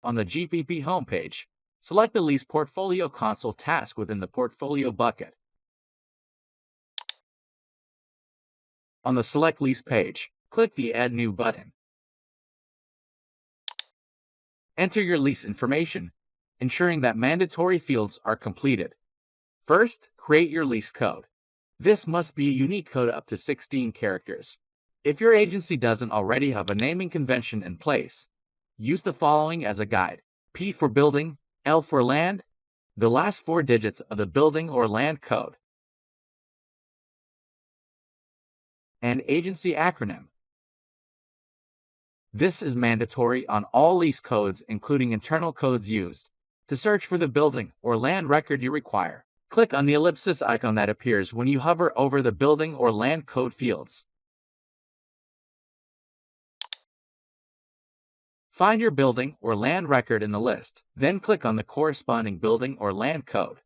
On the GPP homepage, select the Lease Portfolio Console task within the Portfolio bucket. On the Select Lease page, click the Add New button. Enter your lease information, ensuring that mandatory fields are completed. First, create your lease code. This must be a unique code up to 16 characters. If your agency doesn't already have a naming convention in place, use the following as a guide. P for building, L for land, the last 4 digits of the building or land code, and agency acronym. This is mandatory on all lease codes, including internal codes used. To search for the building or land record you require, click on the ellipsis icon that appears when you hover over the building or land code fields. Find your building or land record in the list, then click on the corresponding building or land code.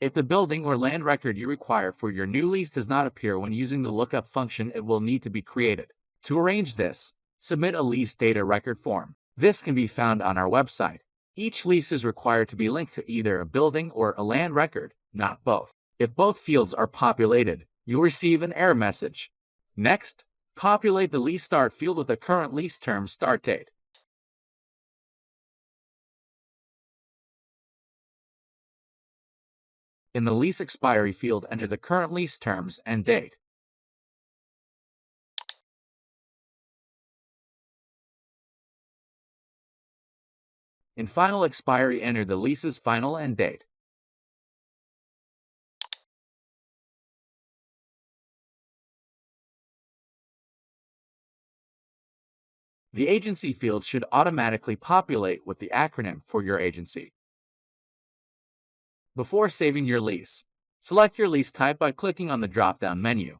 If the building or land record you require for your new lease does not appear when using the lookup function, it will need to be created. To arrange this, submit a lease data record form. This can be found on our website. Each lease is required to be linked to either a building or a land record, not both. If both fields are populated, you'll receive an error message. Next, populate the lease start field with the current lease term start date. In the lease expiry field, enter the current lease terms and date. In final expiry, enter the lease's final end date. The agency field should automatically populate with the acronym for your agency. Before saving your lease, select your lease type by clicking on the drop-down menu.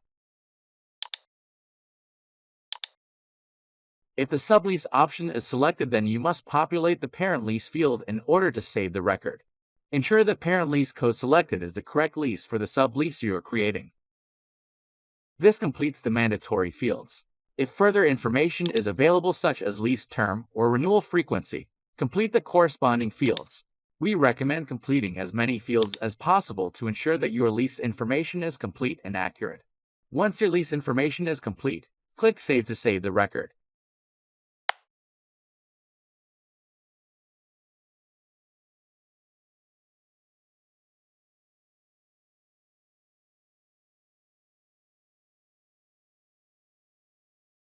If the sublease option is selected, then you must populate the parent lease field in order to save the record. Ensure the parent lease code selected is the correct lease for the sublease you are creating. This completes the mandatory fields. If further information is available, such as lease term or renewal frequency, complete the corresponding fields. We recommend completing as many fields as possible to ensure that your lease information is complete and accurate. Once your lease information is complete, click Save to save the record.